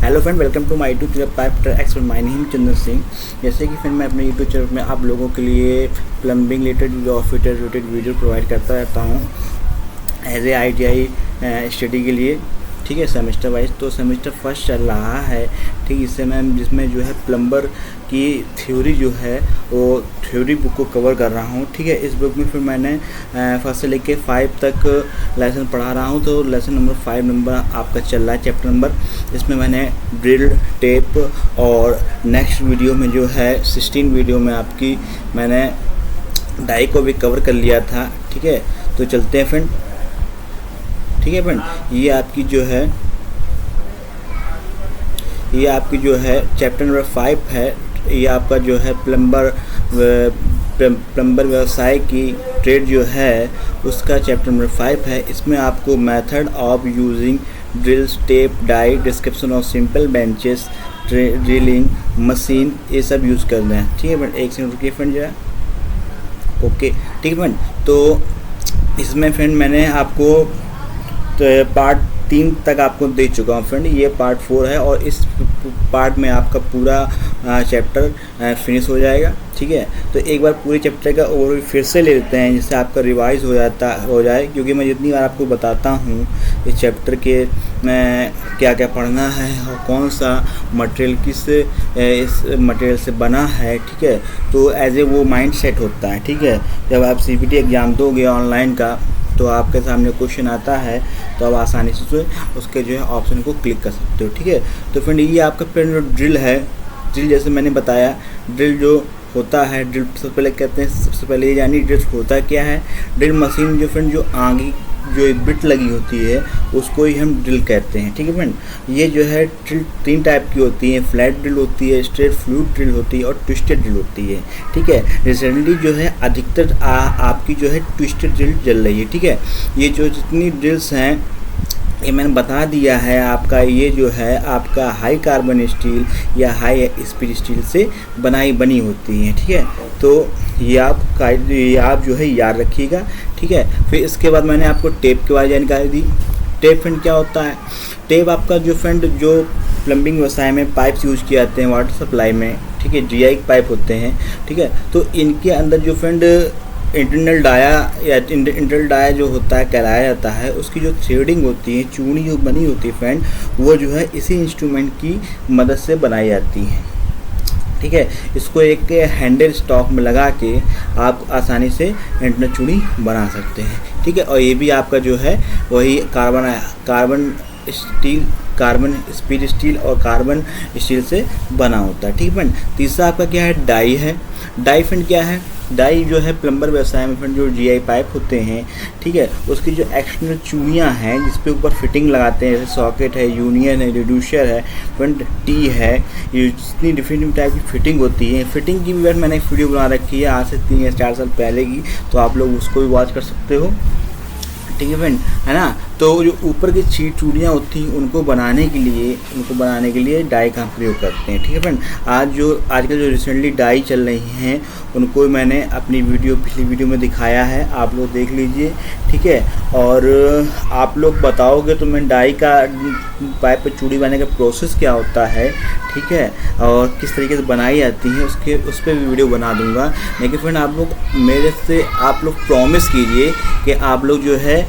Hello friend, welcome to my YouTube channel pipe expert. My name Chandan Singh. जैसे कि friend मैं अपने यूट्यूब चैनल में आप लोगों के लिए प्लम्बिंग रिलेटेड और फिटर रिलेटेड वीडियो प्रोवाइड करता रहता हूँ एज ए ITI स्टडी के लिए, ठीक है, सेमेस्टर वाइज। तो सेमेस्टर फर्स्ट चल रहा है, ठीक। इससे मैं जिसमें जो है प्लम्बर की थ्योरी जो है वो थ्योरी बुक को कवर कर रहा हूँ, ठीक है। इस बुक में फिर मैंने फर्स्ट से लेके 5 तक लेसन पढ़ा रहा हूँ। तो लेसन नंबर 5 नंबर आपका चल रहा है, चैप्टर नंबर। इसमें मैंने ड्रिल, टेप और नेक्स्ट वीडियो में जो है 16 वीडियो में आपकी मैंने डाई को भी कवर कर लिया था, ठीक है। तो चलते हैं फ्रेंड, ठीक है फ्रेंड। ये आपकी जो है चैप्टर नंबर 5 है। ये आपका जो है प्लम्बर व्यवसाय की ट्रेड जो है उसका चैप्टर नंबर 5 है। इसमें आपको method of using drills, tape, die, description of simple benches, drilling machine, ये सब यूज़ करना है, ठीक है फ्रेंड। एक सेकंड रुकिए फ्रेंड जरा, ओके, ठीक है फ्रेंड। तो इसमें फ्रेंड मैंने आपको तो पार्ट 3 तक आपको दे चुका हूँ फ्रेंड। ये पार्ट 4 है और इस पार्ट में आपका पूरा चैप्टर फिनिश हो जाएगा, ठीक है। तो एक बार पूरे चैप्टर का ओवरव्यू फिर से ले लेते हैं जिससे आपका रिवाइज हो जाए, क्योंकि मैं जितनी बार आपको बताता हूँ इस चैप्टर के क्या क्या पढ़ना है और कौन सा मटेरियल इस मटेरियल से बना है, ठीक है। तो एज ए वो माइंड सेट होता है, ठीक है। जब आप CPT एग्ज़ाम दोगे ऑनलाइन का तो आपके सामने क्वेश्चन आता है तो आप आसानी से उसके जो है ऑप्शन को क्लिक कर सकते हो, ठीक है। तो फ्रेंड ये आपका फ्रेंड ड्रिल है। ड्रिल जैसे मैंने बताया, ड्रिल जो होता है, ड्रिल सबसे पहले कहते हैं, सबसे पहले ये जानिए ड्रिल होता क्या है। ड्रिल मशीन जो फ्रेंड जो आगे जो एक बिट लगी होती है उसको ही हम ड्रिल कहते हैं, ठीक है फ्रेंड। ये जो है ड्रिल 3 टाइप की होती है, फ्लैट ड्रिल होती है, स्ट्रेट फ्लूइड ड्रिल होती है और ट्विस्टेड ड्रिल होती है, ठीक है। रिसेंटली जो है अधिकतर आपकी जो है ट्विस्टेड ड्रिल चल रही है, ठीक है। ये जो जितनी ड्रिल्स हैं ये मैंने बता दिया है आपका, ये जो है आपका हाई कार्बन स्टील या हाई स्पीड स्टील से बनी होती है, ठीक है। तो ये आप जो है याद रखिएगा, ठीक है। फिर इसके बाद मैंने आपको टेप के बारे में जानकारी दी। टेप फ्रेंड क्या होता है? टेप आपका जो फ्रेंड जो प्लम्बिंग व्यवसाय में पाइप्स यूज किए जाते हैं वाटर सप्लाई में, ठीक है, GI पाइप होते हैं, ठीक है। तो इनके अंदर जो फ्रेंड इंटरनल डाया जो होता है कहलाया जाता है, उसकी जो थ्रेडिंग होती है, चूड़ी जो बनी होती है फ्रेंड, वो जो है इसी इंस्ट्रूमेंट की मदद से बनाई जाती है, ठीक है। इसको एक हैंडल स्टॉक में लगा के आप आसानी से इंटरनल चूड़ी बना सकते हैं, ठीक है। और ये भी आपका जो है वही कार्बन स्पीड स्टील और कार्बन स्टील से बना होता है, ठीक है फ्रेंड। तीसरा आपका क्या है? डाई है। डाई फ्रेंड क्या है? डाई जो है प्लम्बर व्यवसाय में फ्रेंड जो GI पाइप होते हैं, ठीक है, उसकी जो एक्सटर्नल चूड़ियाँ हैं जिसपे ऊपर फिटिंग लगाते हैं, जैसे सॉकेट है, यूनियन है, रिड्यूसर है, फ्रेंड टी है, ये जितनी डिफरेंट टाइप की फिटिंग होती है। फिटिंग की भी मैंने एक वीडियो बना रखी है आज से 3 या 4 साल पहले की, तो आप लोग उसको भी वॉच कर सकते हो, ठीक है फ्रेंड, है ना। तो जो ऊपर की चूड़ियाँ होती हैं उनको बनाने के लिए डाई का प्रयोग करते हैं, ठीक है फ्रेंड। आजकल जो रिसेंटली डाई चल रही हैं उनको मैंने अपनी पिछली वीडियो में दिखाया है, आप लोग देख लीजिए, ठीक है। और आप लोग बताओगे तो मैं डाई का पाइप पर चूड़ी बनाने का प्रोसेस क्या होता है, ठीक है, और किस तरीके से बनाई जाती है उस पर भी वीडियो बना दूंगा। लेकिन फ्रेंड आप लोग प्रॉमिस कीजिए कि आप लोग जो है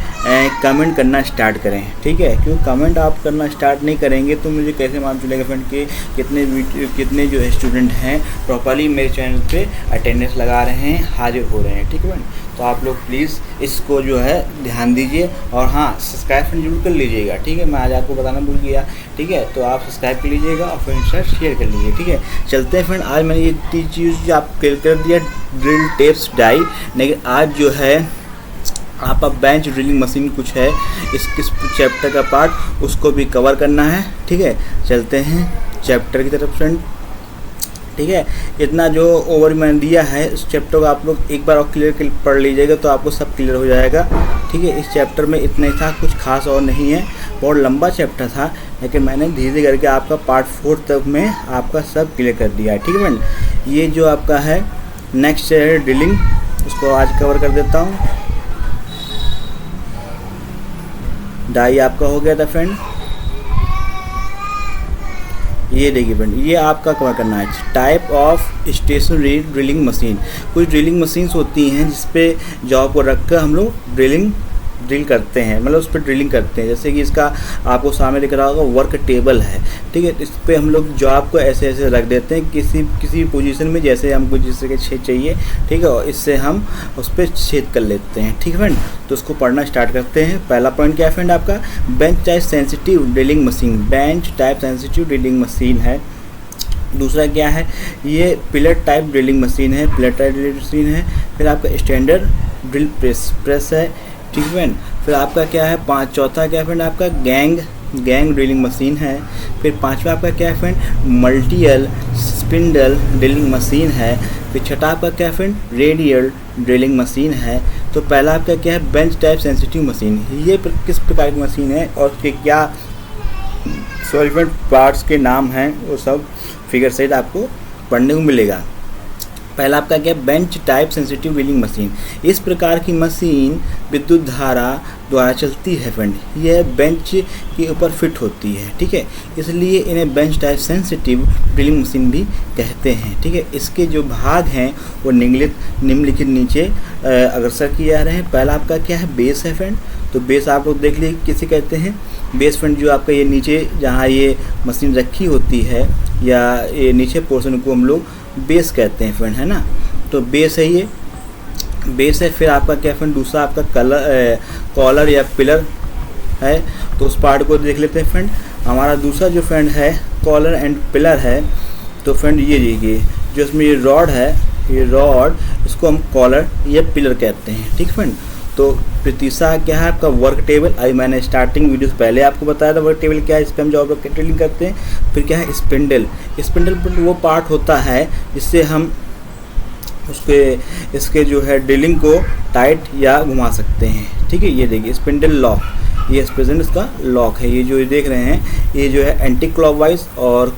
कमेंट करना स्टार्ट करें, ठीक है। क्योंकि कमेंट आप करना स्टार्ट नहीं करेंगे तो मुझे कैसे मालूम चलेगा फ्रेंड कि कितने जो है स्टूडेंट हैं प्रॉपर्ली मेरे चैनल पे अटेंडेंस लगा रहे हैं, हाजिर हो रहे हैं, ठीक है फ्रेंड। तो आप लोग प्लीज़ इसको जो है ध्यान दीजिए और हाँ, सब्सक्राइब फ्रेंड जरूर कर लीजिएगा, ठीक है। मैं आज आपको बताना भूल गया, ठीक है। तो आप सब्सक्राइब कर लीजिएगा और फ्रेंड से शेयर कर लीजिए, ठीक है। चलते हैं फ्रेंड, आज मैंने ये 3 चीज़ आप क्लियर कर दिया, ड्रिल, टेप्स, डाई। लेकिन आज जो है आपका बेंच ड्रिलिंग मशीन कुछ है, इस चैप्टर का पार्ट उसको भी कवर करना है, ठीक है। चलते हैं चैप्टर की तरफ फ्रेंड, ठीक है। इतना जो ओवर मैंने दिया है इस चैप्टर को आप लोग एक बार और क्लियर पढ़ लीजिएगा तो आपको सब क्लियर हो जाएगा, ठीक है। इस चैप्टर में इतना ही था, कुछ खास और नहीं है। बहुत लंबा चैप्टर था लेकिन मैंने धीरे धीरे करके आपका पार्ट 4 तक में आपका सब क्लियर कर दिया है, ठीक है फ्रेंड। ये जो आपका है नेक्स्ट है ड्रिलिंग, उसको आज कवर कर देता हूँ। डाई आपका हो गया था फ्रेंड, ये देखिए फ्रेंड, ये आपका क्या करना है, type of stationery drilling machine. कुछ ड्रिलिंग मशीन्स होती हैं जिस पे जॉब को रख कर हम लोग ड्रिल करते हैं, मतलब उस पर ड्रिलिंग करते हैं। जैसे कि इसका आपको सामने दिख रहा होगा वर्क टेबल है, ठीक है। इस पर हम लोग जॉब को ऐसे ऐसे रख देते हैं किसी पोजीशन में, जैसे हमको जिससे कि छेद चाहिए, ठीक है, और इससे हम उस पर छेद कर लेते हैं, ठीक है फ्रेंड। तो उसको पढ़ना स्टार्ट करते हैं। पहला पॉइंट क्या है फ्रेंड आपका, bench type sensitive drilling machine, bench type sensitive drilling machine है। दूसरा क्या है, ये पिलर टाइप ड्रिलिंग मशीन है, पिलर टाइप ड्रिलिंग मशीन है। फिर आपका स्टैंडर्ड ड्रिल प्रेस है, ठीक है। फिर आपका क्या है, चौथा क्या है फ्रेंड आपका, गैंग ड्रिलिंग मशीन है। फिर पांचवा आपका क्या है friend, multiple spindle drilling machine है। फिर छठा आपका क्या है फ्रेंड, रेडियल ड्रिलिंग मशीन है। तो पहला आपका क्या है, बेंच टाइप सेंसिटिव मशीन। ये किस प्रकार की मशीन है और उसके क्या फ्रेंड पार्ट्स के नाम हैं, वो सब फिगर सहित आपको पढ़ने को मिलेगा। पहला आपका क्या, bench type sensitive drilling machine. इस प्रकार की मशीन विद्युत धारा द्वारा चलती है फ्रेंड। यह बेंच के ऊपर फिट होती है, ठीक है, इसलिए इन्हें bench type sensitive drilling machine भी कहते हैं, ठीक है। इसके जो भाग हैं वो निम्नलिखित नीचे अग्रसर किए जा रहे हैं। पहला आपका क्या है, बेस है फ्रेंड। तो बेस आप लोग देख लीजिए किसे कहते हैं, बेस फ्रेंड जो आपका ये नीचे जहाँ ये मशीन रखी होती है या ये नीचे पोर्शन को हम लोग बेस कहते हैं फ्रेंड, है ना। तो बेस है, ये बेस है। फिर आपका क्या फ्रेंड, दूसरा आपका कॉलर या पिलर है। तो उस पार्ट को देख लेते हैं फ्रेंड। हमारा दूसरा जो फ्रेंड है कॉलर एंड पिलर है। तो फ्रेंड ये देखिए, जो इसमें ये रॉड है, ये रॉड, इसको हम कॉलर या पिलर कहते हैं, ठीक फ्रेंड। तो फिर तीसरा क्या है आपका, वर्क टेबल। अभी मैंने स्टार्टिंग वीडियोस पहले आपको बताया था वर्क टेबल क्या है, इस पर हम जॉब पर ड्रिलिंग करते हैं। फिर क्या है, स्पिंडल। स्पिंडल पर वो पार्ट होता है जिससे हम इसके जो है ड्रिलिंग को टाइट या घुमा सकते हैं, ठीक है। ये देखिए स्पिंडल लॉक, ये प्रेजेंट इसका लॉक है। ये जो देख रहे हैं ये जो है एंटी क्लॉकवाइज और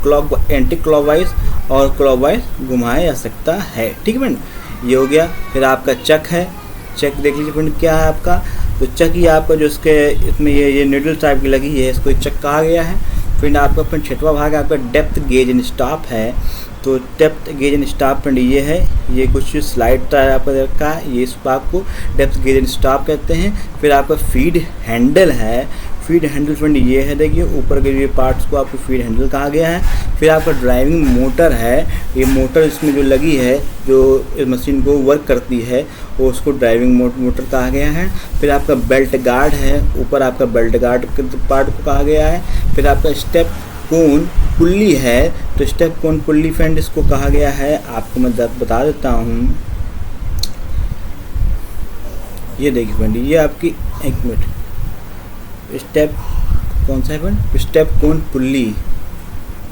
क्लॉकवाइज घुमाया जा सकता है, ठीक है फ्रेंड। ये हो गया। फिर आपका चक है, चक देख लीजिए फ्रेंड क्या है आपका। तो चक ही आपका जो इसमें ये नीडल टाइप की लगी है, इसको चक कहा गया है। फिर आपका फ्रेंड छठवां भाग आपका डेप्थ गेज एंड स्टॉप है। तो depth gauge and stop friend ये है, ये कुछ स्लाइड टाइप आपका रखा है, ये इस भाग को डेप्थ गेज एंड स्टॉप कहते हैं। फिर आपका फीड हैंडल है, फीड हैंडल फ्रेंड ये है, देखिए ऊपर के ये पार्ट्स को आपको फीड हैंडल कहा गया है। फिर आपका ड्राइविंग मोटर है, ये मोटर इसमें जो लगी है जो इस मशीन को वर्क करती है वो उसको ड्राइविंग मोटर कहा गया है। फिर आपका बेल्ट गार्ड है, ऊपर आपका बेल्ट गार्ड पार्ट को कहा गया है। फिर आपका स्टेप कोन पुल्ली है, तो स्टेप कोन पुल्ली फ्रेंड इसको कहा गया है, आपको मैं बता देता हूँ। ये देखिए फ्रेंड, ये आपकी एक मिनट, स्टेप कौन सा है फ्रेंड, स्टेप कोन पुल्ली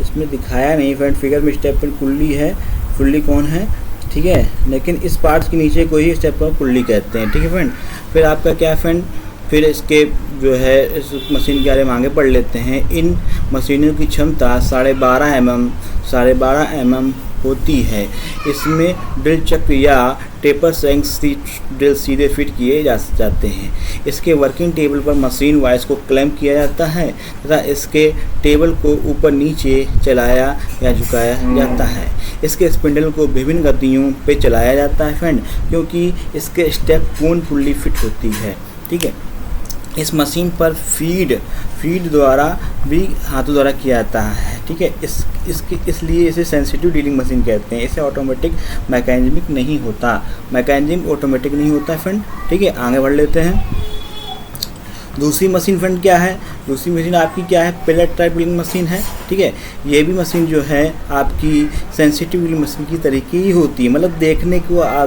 इसमें दिखाया नहीं फ्रेंड, फिगर में स्टेप कोन पुल्ली है, पुल्ली कौन है, ठीक है, लेकिन इस पार्ट्स के नीचे को ही स्टेप कोन पुल्ली कहते हैं, ठीक है फ्रेंड। फिर आपका क्या फ्रेंड, फिर इसके जो है इस मशीन के बारे में आगे पढ़ लेते हैं। इन मशीनों की क्षमता 12.5 mm होती है। इसमें ड्रिल चक्र या टेपर सैंक्स ड्रिल सीधे फिट किए जाते हैं। इसके वर्किंग टेबल पर मशीन वाइस को क्लैंप किया जाता है तथा इसके टेबल को ऊपर नीचे चलाया या झुकाया जाता है। इसके स्पिंडल को विभिन्न गतियों पे चलाया जाता है फ्रेंड, क्योंकि इसके स्टेप कोन पुल्ली फिट होती है, ठीक है। इस मशीन पर फीड द्वारा भी हाथों द्वारा किया जाता है, ठीक है। इसलिए इसे सेंसिटिव ड्रिलिंग मशीन कहते हैं। इसे ऑटोमेटिक मैकेनिज्मिक नहीं होता, मैकेनिज्म ऑटोमेटिक नहीं होता फ्रेंड, ठीक है। आगे बढ़ लेते हैं। दूसरी मशीन फ्रेंड क्या है, दूसरी मशीन आपकी क्या है, पिलर टाइप ड्रिलिंग मशीन है, ठीक है। ये भी मशीन जो है आपकी सेंसिटिव ड्रिलिंग मशीन की तरीके ही होती है, मतलब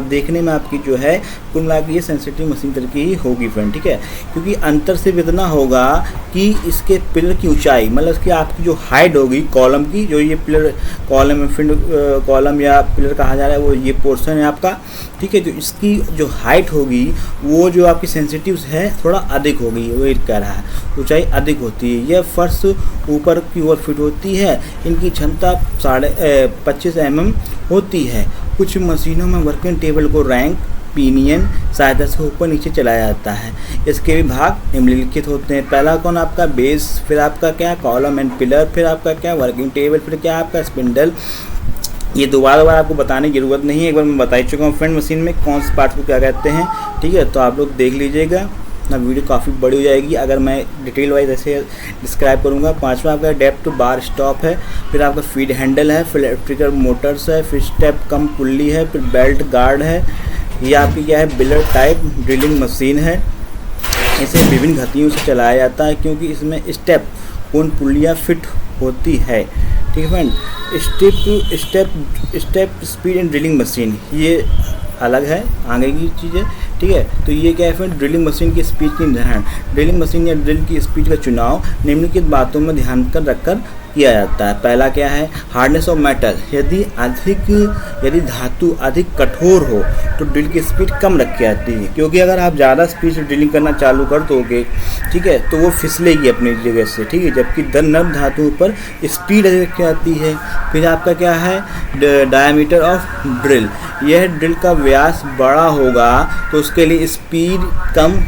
देखने में आपकी जो है कुल मिला के ये सेंसिटिव मशीन तरीके ही होगी फ्रेंड, ठीक है। क्योंकि अंतर सिर्फ इतना होगा कि इसके पिलर की ऊंचाई, मतलब इसकी आपकी जो हाइट होगी कॉलम की, जो ये पिलर कॉलम या पिलर कहा जा रहा है वो ये पोर्शन है आपका, ठीक है। जो इसकी जो हाइट होगी वो जो आपकी सेंसिटिव है थोड़ा अधिक होगी, वो कह रहा है ऊंचाई अधिक होती है। यह फर्श ऊपर की ओर फिट होती है। इनकी क्षमता 25 mm होती है। कुछ मशीनों में वर्किंग टेबल को रैंक पिनियन सहायता से ऊपर नीचे चलाया जाता है। इसके भी भाग निम्नलिखित होते हैं। पहला कौन आपका बेस, फिर आपका क्या कॉलम एंड पिलर, फिर आपका क्या वर्किंग टेबल, फिर क्या आपका स्पिंडल। ये दोबारा आपको बताने की ज़रूरत नहीं है, एक बार मैं बता ही चुका हूँ फ्रेंड मशीन में कौन से पार्ट को क्या कहते हैं। ठीक है, तो आप लोग देख लीजिएगा ना, वीडियो काफ़ी बड़ी हो जाएगी अगर मैं डिटेल वाइज ऐसे डिस्क्राइब करूँगा। पांचवा आपका डेप्थ बार स्टॉप है, फिर आपका फीड हैंडल है, फिर इलेक्ट्रिकल मोटर्स है, फिर स्टेप कम पुल्ली है, फिर बेल्ट गार्ड है। ये आपकी क्या है बिलर टाइप ड्रिलिंग मशीन है। इसे विभिन्न गतियों से चलाया जाता है क्योंकि इसमें स्टेप कोन पुल्लियाँ फिट होती है। ठीक है friend, step speed and drilling machine ये अलग है, आगे की चीज़ है। ठीक है, तो ये क्या है फ्रेंड ड्रिलिंग मशीन की स्पीड की निर्धारण, ड्रिलिंग मशीन या ड्रिल की स्पीड का चुनाव निम्नलिखित बातों में ध्यान कर रखकर किया जाता है। पहला क्या है हार्डनेस ऑफ मेटल, यदि धातु अधिक कठोर हो तो ड्रिल की स्पीड कम रखी जाती है, क्योंकि अगर आप ज़्यादा स्पीड से ड्रिलिंग करना चालू कर दोगे, ठीक है, तो वो फिसलेगी अपनी जगह से। ठीक है, जबकि नरम धातुओं पर स्पीड अधिक रखी जाती है। फिर आपका क्या है डायमीटर ऑफ ड्रिल, यह ड्रिल का व्यास बड़ा होगा तो उसके लिए स्पीड कम,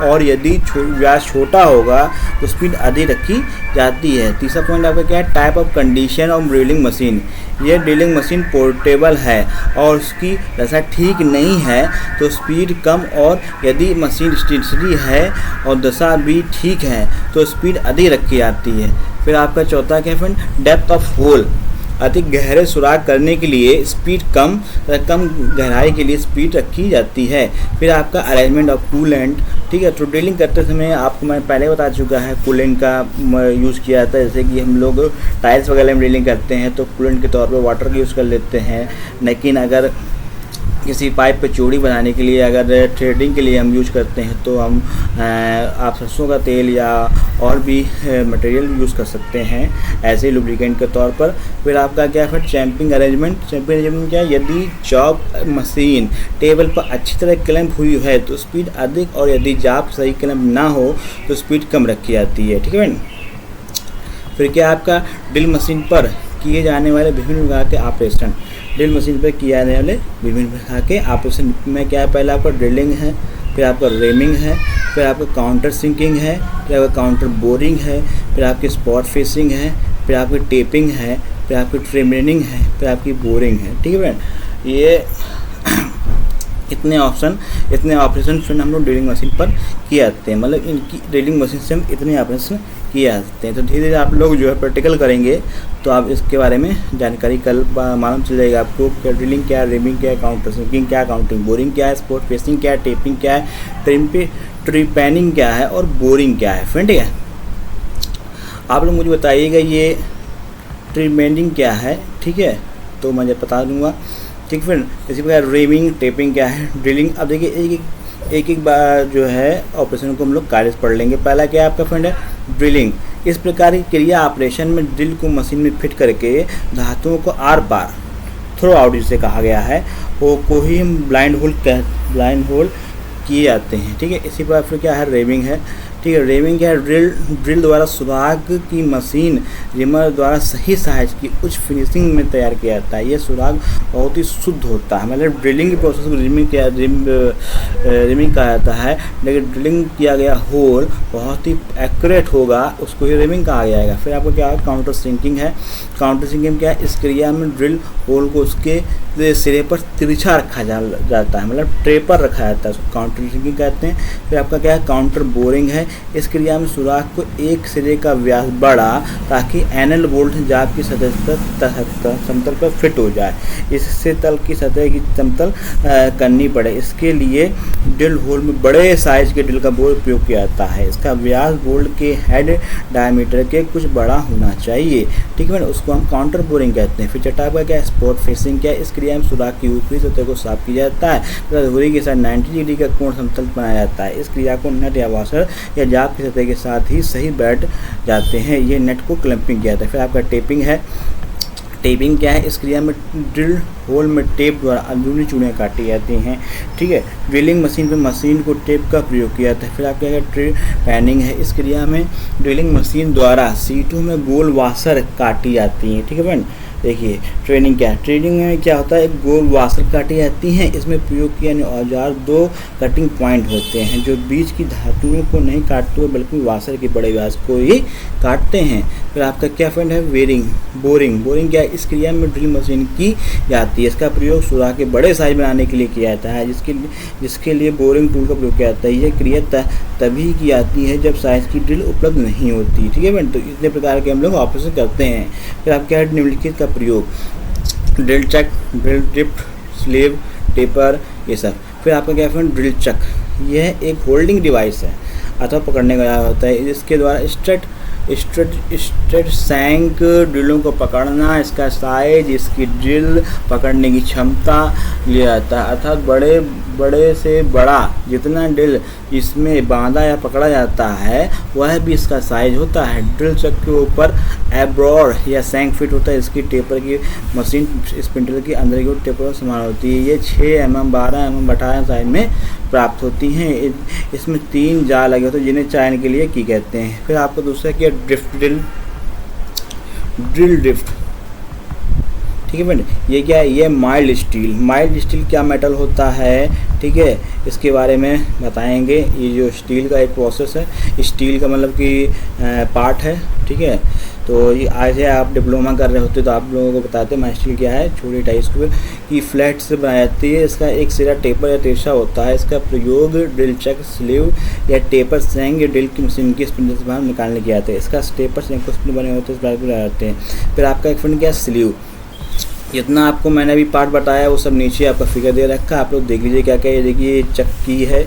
और यदि व्यास छोटा होगा तो स्पीड अधिक रखी जाती है। तीसरा पॉइंट आपका क्या है type of condition of drilling machine, यह ड्रिलिंग मशीन पोर्टेबल है और उसकी दशा ठीक नहीं है तो स्पीड कम, और यदि मशीन स्टेशनरी है और दशा भी ठीक है तो स्पीड अधिक रखी जाती है। फिर आपका चौथा क्या है डेप्थ ऑफ होल, अधिक गहरे सुराख करने के लिए स्पीड कम गहराई के लिए स्पीड रखी जाती है। फिर आपका अरेंजमेंट ऑफ कूलेंट, ठीक है, तो ड्रिलिंग करते समय आपको मैं पहले बता चुका है कूलेंट का यूज़ किया जाता है। जैसे कि हम लोग टाइल्स वगैरह में ड्रिलिंग करते हैं तो कूलेंट के तौर पर वाटर का यूज़ कर लेते हैं, लेकिन अगर किसी पाइप पे चूड़ी बनाने के लिए, अगर थ्रेडिंग के लिए हम यूज करते हैं तो हम आप सरसों का तेल या और भी मटेरियल यूज़ कर सकते हैं ऐसे लुब्रिकेंट के तौर पर। फिर आपका क्या है चैम्पिंग अरेंजमेंट क्या है, यदि जॉब मशीन टेबल पर अच्छी तरह क्लैंप हुई है तो स्पीड अधिक, और यदि जॉब सही क्लैंप ना हो तो स्पीड कम रखी जाती है। ठीक है। फिर क्या आपका ड्रिल मशीन पर किए जाने वाले विभिन्न प्रकार के ऑपरेशन, ड्रिल मशीन पर किए जाने वाले विभिन्न प्रकार के ऑपरेशन में क्या है, पहला आपका ड्रिलिंग है, फिर आपका रेमिंग है, फिर आपका काउंटर सिंकिंग है, फिर आपका काउंटर बोरिंग है, फिर आपकी स्पॉट फेसिंग है, फिर आपकी टेपिंग है, फिर आपकी ट्रिमिंग है, फिर आपकी बोरिंग है। ठीक है फ्रेंड, ये इतने ऑपरेशन फिर हम लोग ड्रिलिंग मशीन पर किए जाते हैं, मतलब इनकी ड्रिलिंग मशीन से हम इतने ऑपरेशन किए जाते हैं। तो धीरे धीरे आप लोग जो है प्रैक्टिकल करेंगे तो आप इसके बारे में जानकारी कल मालूम चल जाएगा आपको, क्या ड्रिलिंग क्या है, रेमिंग क्या है, काउंटर सिंकिंग क्या है, काउंटिंग बोरिंग क्या है, स्पॉट फेसिंग क्या है, टेपिंग क्या है, ट्रिपैनिंग क्या है और बोरिंग क्या है। फ्रेंड ठीक है, आप लोग मुझे बताइएगा ये ट्रिपैनिंग क्या है। ठीक है, तो मैं बता दूँगा। ठीक फ्रेंड, इसी प्रकार रेमिंग टेपिंग क्या है, ड्रिलिंग। अब देखिए एक बार जो है ऑपरेशन को हम लोग कार्य पढ़ लेंगे। पहला क्या है आपका फ्रेंड है ड्रिलिंग, इस प्रकार की क्रिया ऑपरेशन में ड्रिल को मशीन में फिट करके धातुओं को आर पार थ्रो आउट जिसे कहा गया है वो को ही हम ब्लाइंड होल किए जाते हैं। ठीक है, इसी प्रकार फिर क्या है रेमिंग है। ठीक है, रेमिंग क्या है ड्रिल द्वारा सुराग की मशीन रिमर द्वारा सही साइज की उच्च फिनिशिंग में तैयार किया जाता है। ये सुराग बहुत ही शुद्ध होता है, मतलब ड्रिलिंग के प्रोसेस को रिमिंग कहा जाता है, लेकिन ड्रिलिंग किया गया होल बहुत ही एक्यूरेट होगा, उसको ही रिमिंग कहा जाएगा। फिर आपको क्या है काउंटर सिंकिंग है। काउंटर सिंकिंग क्या है, इस क्रिया में ड्रिल होल को उसके सिरे पर तिरछा रखा जाता है, मतलब ट्रे पर रखा जाता है, उसको काउंटर सिंकिंग कहते हैं। फिर आपका क्या है काउंटर बोरिंग है, इस क्रिया में सुराख को एक सिरे का व्यास बढ़ा ताकि एनल बोल्ट जाब की सतह समतल पर फिट हो जाए, इससे तल की सतह की समतल करनी पड़े। इसके लिए ड्रिल होल में बड़े साइज के ड्रिल का बोर उपयोग किया जाता है। इसका व्यास बोल्ट के हेड डायमीटर के कुछ बड़ा होना चाहिए। ठीक है, उसको हम काउंटर बोरिंग कहते हैं। फिर चटाई का क्या स्पॉट फेसिंग क्या है, इस क्रिया में सुराख की ऊपरी सतह को साफ किया जाता है तथा धुरी के साथ 90 डिग्री का कोण समतल बनाया जाता है। इस क्रिया को नट या वॉशर या जाब की सतह के साथ ही सही बैठ जाते हैं, ये नेट को क्लैंपिंग किया जाता है। फिर आपका टेपिंग है। टेपिंग क्या है, इस क्रिया में ड्रिल होल में टेप द्वारा अंदरूनी चूड़ियाँ काटी जाती हैं। ठीक है, ड्रिलिंग मशीन पे मशीन को टेप का प्रयोग किया जाता है। फिर आपके अगर ट्रे पैनिंग है, इस क्रिया में ड्रिलिंग मशीन द्वारा सीटों में गोल वासर काटी जाती हैं। ठीक है फ्रेंड, देखिए ट्रेनिंग क्या है, ट्रेनिंग में क्या होता है, एक गोल वासर काटी जाती हैं। इसमें प्रयोग किए जाने औजार 2 कटिंग पॉइंट होते हैं जो बीच की धातुओं को नहीं काटते हुए बल्कि वासर के बड़े व्यास को ही काटते हैं। फिर आपका क्या फ्रेंड है, वेरिंग बोरिंग। बोरिंग क्या है, इस क्रिया में ड्रिल मशीन की जाती है। इसका प्रयोग सुराख के बड़े साइज बनाने के लिए किया जाता है, जिसके लिए बोरिंग टूल का प्रयोग किया जाता है। यह क्रिया तभी की जाती है जब साइज की ड्रिल उपलब्ध नहीं होती। ठीक है फ्रेंड, तो इतने प्रकार के हम लोग ऑपरेशन करते हैं। फिर आप क्या है, निम्नलिखित का प्रयोग, drill chuck, drill drift, sleeve, taper, ये सब। फिर आपका क्या फ्रेंड, ड्रिल चक, यह एक होल्डिंग डिवाइस है अथवा पकड़ने का होता है। इसके द्वारा स्ट्रेट सैंक ड्रिलों को पकड़ना, इसका साइज, इसकी ड्रिल पकड़ने की क्षमता लिया जाता है। अर्थात बड़े से बड़ा जितना ड्रिल इसमें बांधा या पकड़ा जाता है वह भी इसका साइज होता है। ड्रिल चक के ऊपर एब्रोड या सैंक फिट होता है। इसकी टेपर की मशीन स्पिंडल के अंदर की टेपर समान होती है। ये 6 mm, 12 mm, 18 साइज में प्राप्त होती हैं। इसमें 3 जाल लगे होते हैं जिन्हें चयन के लिए की कहते हैं। फिर आपको दूसरा क्या, ड्रिल ड्रिफ्ट। ठीक है फ्रेंड, ये क्या है, ये माइल्ड स्टील क्या मेटल होता है, ठीक है, इसके बारे में बताएंगे। ये जो स्टील का एक प्रोसेस है, स्टील का मतलब कि पार्ट है। ठीक है, तो ये आज आप डिप्लोमा कर रहे होते तो आप लोगों को बताते हैं स्टील क्या है। छोटी टाइप स्क्वायर की फ्लैट से बनाई जाती है। इसका एक सिरा टेपर या तिरछा होता है। इसका प्रयोग ड्रिल चक, स्लीव या टेपर सैंक या ड्रिल की मशीन की स्पिंडल से बाहर निकालने के आते हैं। इसका टेपर सैंक को स्पिंडल बने होते हैं, इस बार भी जाते हैं। फिर आपका एक फ्रेंड क्या, स्लीव। जितना आपको मैंने अभी पार्ट बताया वो सब नीचे आपका फिगर दे रखा है, आप लोग देख लीजिए क्या क्या। ये देखिए, ये चक्की है,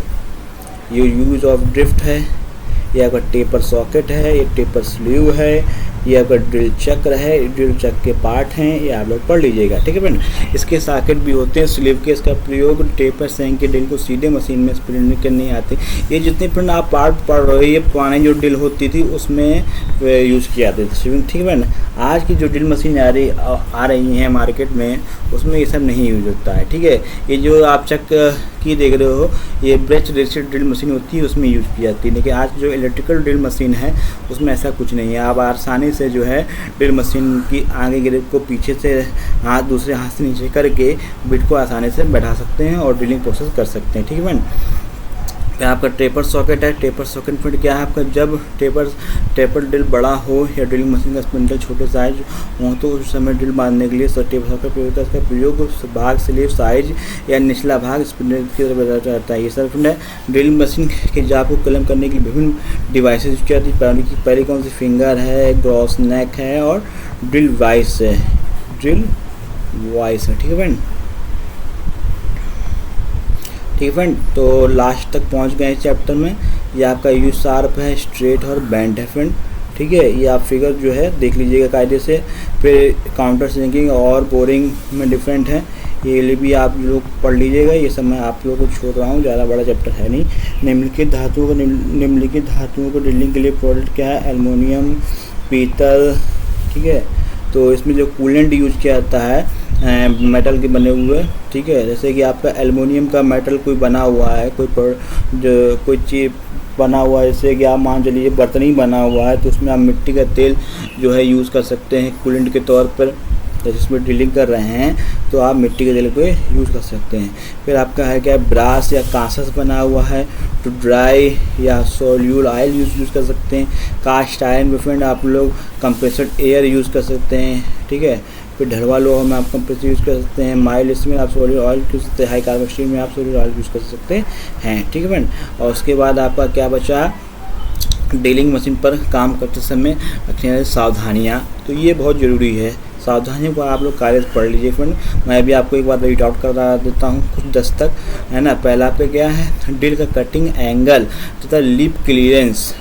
ये यूज ऑफ ड्रिफ्ट है, ये आपका टेपर सॉकेट है, ये टेपर स्लीव है, ये आपका ड्रिल चक्र है, ड्रिल चक्र के पार्ट हैं, ये आप लोग पढ़ लीजिएगा। ठीक है फ्रेंड, इसके सॉकेट भी होते हैं स्लीव के। इसका प्रयोग टेपर सैंक के ड्रिल को सीधे मशीन में स्पिंडल करने आते। ये जितने फ्रेंड आप पार्ट पढ़ रहे हो, ये पुरानी जो ड्रिल होती थी उसमें यूज़ किया जाते थे। ठीक है फ्रेंड, आज की जो ड्रिल मशीन आ रही हैं मार्केट में उसमें ये सब नहीं यूज होता है। ठीक है, ये जो आप चक की देख रहे हो, ये ब्रश रेसिड ड्रिल मशीन होती है, उसमें यूज की जाती है। लेकिन आज जो इलेक्ट्रिकल ड्रिल मशीन है उसमें ऐसा कुछ नहीं है। आप आसानी से जो है ड्रिल मशीन की आगे ग्रिप को पीछे से दूसरे हाथ से नीचे करके बिट को आसानी से बैठा सकते हैं और ड्रिलिंग प्रोसेस कर सकते हैं। ठीक है फ्रेंड, आपका टेपर सॉकेट है। टेपर सॉकेट फ्रेंड क्या है, आपका जब टेपर ड्रिल बड़ा हो या ड्रिलिंग मशीन का स्पिंडल छोटे साइज हो तो उस समय ड्रिल बांधने के लिए टेपर सॉकेट प्रयोग होता है। इसका प्रयोग भाग, स्लीव, साइज या निचला भाग स्पिंडल की तरफ बताया जाता है। ये सब फ्रेंड है ड्रिलिंग मशीन के जाप को कलम करने के लिए विभिन्न डिवाइसेज यूज की जाती है। पहली कौन सी, फिंगर है, ग्रॉस नेक है और ड्रिल वाइस है। ठीक है फ्रेंड, ठीक है फ्रेंड, तो लास्ट तक पहुंच गए इस चैप्टर में। ये आपका यू शार्प है, स्ट्रेट और बेंड है फ्रेंड। ठीक है, ये आप फिगर जो है देख लीजिएगा कायदे से। फिर काउंटर सिंकिंग और बोरिंग में डिफरेंट है, ये भी आप लोग पढ़ लीजिएगा। ये सब मैं आप लोगों को छोड़ रहा हूँ, ज़्यादा बड़ा चैप्टर है नहीं। निम्नलिखित धातुओं को ड्रिलिंग के लिए प्रोडक्ट क्या है, एल्युमिनियम, पीतल। ठीक है, तो इसमें जो कूलेंट यूज किया जाता है मेटल के बने हुए। ठीक है, जैसे कि आपका एल्युमिनियम का मेटल कोई बना हुआ है, कोई चीज बना हुआ है, जैसे कि आप मान चलिए बर्तन ही बना हुआ है, तो उसमें आप मिट्टी का तेल जो है यूज़ कर सकते हैं कूलेंट के तौर पर। जिसमें ड्रिलिंग कर रहे हैं तो आप मिट्टी के तेल को यूज़ कर सकते हैं। फिर आपका है क्या, ब्रास या कांसस बना हुआ है तो ड्राई या सोल्यूल ऑयल यूज़ कर सकते हैं। कास्ट आयरन में फ्रेंड आप लोग कंप्रेसड एयर यूज़ कर सकते हैं। ठीक है, फिर ढलवा लोहा में आप कंप्रेसर यूज़ कर सकते हैं। माइल्ड इसमें आप सोल्यूल ऑयल यूज़ कर सकते हैं। हाई कार्बन स्टील में आप सोल्यूल ऑयल यूज़ कर सकते हैं। ठीक है फ्रेंड, और उसके बाद आपका क्या बचा, ड्रिलिंग मशीन पर काम करते समय रखने वाली सावधानियाँ, तो ये बहुत ज़रूरी है। सावधानियों को आप लोग कार्य पढ़ लीजिए फ्रेंड। मैं भी आपको एक बार रीड आउट करा देता हूँ कुछ दस्तक, है ना। पहला पे क्या है, ड्रिल का कटिंग एंगल तथा लिप क्लियरेंस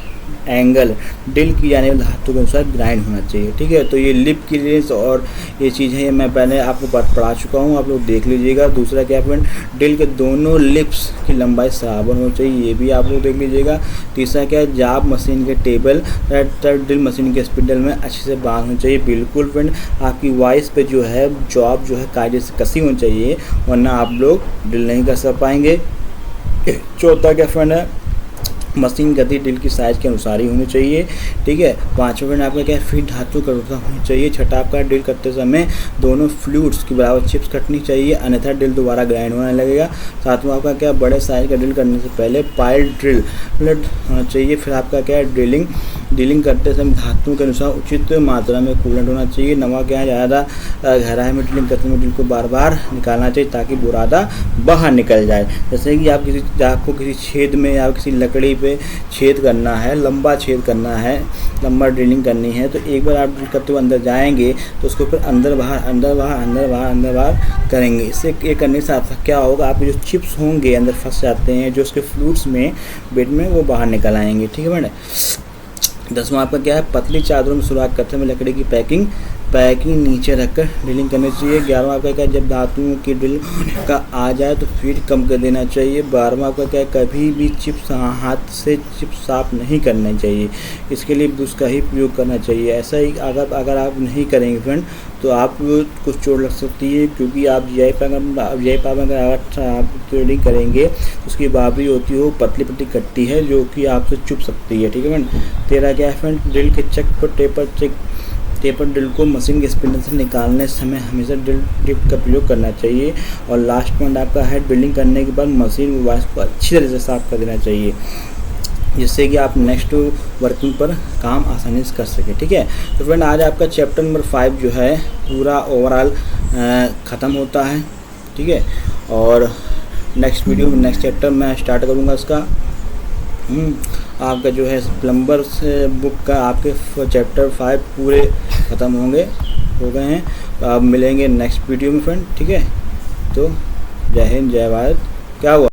एंगल ड्रिल की जाने वाले धातु के अनुसार ग्राइंड होना चाहिए। ठीक है, तो ये लिप क्लियरेंस और ये चीज़ है, ये मैं पहले आपको पढ़ा चुका हूँ, आप लोग देख लीजिएगा। दूसरा क्या फ्रेंड, ड्रिल के दोनों लिप्स की लंबाई बराबर होनी चाहिए, ये भी आप लोग देख लीजिएगा। तीसरा क्या है, जाब मशीन के टेबल ड्रिल मशीन के स्पिंडल में अच्छे से बांध होनी चाहिए। बिल्कुल फ्रेंड, आपकी वॉइस पे जो है जॉब जो है कायदे से कसी होनी चाहिए, वरना आप लोग ड्रिल नहीं कर पाएंगे। चौथा क्या फ्रेंड है, मशीन गति ड्रिल की साइज़ के अनुसार ही होनी चाहिए। ठीक है, पाँचवा फ्रेंड आपका क्या है, फीड धातु कठोरता होनी चाहिए। छठा आपका ड्रिल करते समय दोनों फ्लूइड्स की बराबर चिप्स कटनी चाहिए, अन्यथा ड्रिल दोबारा ग्राइंड होने लगेगा। सातवां आपका क्या, बड़े साइज का ड्रिल करने से पहले पाइल ड्रिल होना चाहिए। फिर आपका क्या है, ड्रिलिंग करते समय धातुओं के अनुसार उचित मात्रा में कूलेंट होना चाहिए। नवा क्या है, ज़्यादा गहराई में ड्रिलिंग करते समय ड्रिल को बार बार निकालना चाहिए ताकि बुरादा बाहर निकल जाए। जैसे कि आपको किसी छेद में या किसी लकड़ी पे छेद करना है, लंबा छेद करना है, लंबा ड्रिलिंग करनी है, तो एक बार आप ड्रिल करते हुए अंदर जाएंगे तो उसको फिर अंदर बाहर करेंगे। इससे ये करने से आपका क्या होगा, आपके जो चिप्स होंगे अंदर फंस जाते हैं, जो उसके फ्लूइड्स में बेड में वो बाहर निकल आएंगे। ठीक है मैडम। 10वां आपका क्या है, पतली चादरों में सुराख करते हुए लकड़ी की पैकिंग नीचे रखकर ड्रिलिंग करनी चाहिए। 11वां आपका क्या है, जब धातुओं की ड्रिल का आ जाए तो फीड कम कर देना चाहिए। 12वां आपका क्या है, कभी भी चिप्स हाथ से चिप्स साफ नहीं करना चाहिए, इसके लिए ब्रश का ही प्रयोग करना चाहिए। ऐसा ही अगर आप नहीं करेंगे फ्रेंड तो आप कुछ चोट लग सकती है, क्योंकि आप यही पाप अगर आप ड्रिलिंग करेंगे तो उसकी बाबरी होती हो पतली पतली कट्टी है जो कि आपसे चुभ सकती है। ठीक है फ्रेंड। 13 क्या है फ्रेंड, ड्रिल के चक पर टेपर ड्रिल को मशीन के स्पिंडल से निकालने समय हमेशा ड्रिल टिप का प्रयोग करना चाहिए। और लास्ट पॉइंट आपका है, ड्रिलिंग करने के बाद मशीन वॉइस को अच्छी तरह से साफ कर देना चाहिए, जिससे कि आप नेक्स्ट वर्किंग पर काम आसानी से कर सकें। ठीक है, तो फ्रेंड आज आपका चैप्टर नंबर 5 जो है पूरा ओवरऑल ख़त्म होता है। ठीक है, और नेक्स्ट वीडियो में नेक्स्ट चैप्टर मैं स्टार्ट करूँगा इसका। आपका जो है प्लम्बर से बुक का आपके चैप्टर 5 पूरे ख़त्म हो गए हैं। तो आप मिलेंगे नेक्स्ट वीडियो में फ्रेंड। ठीक है, तो जय हिंद जय भारत। क्या हुआ?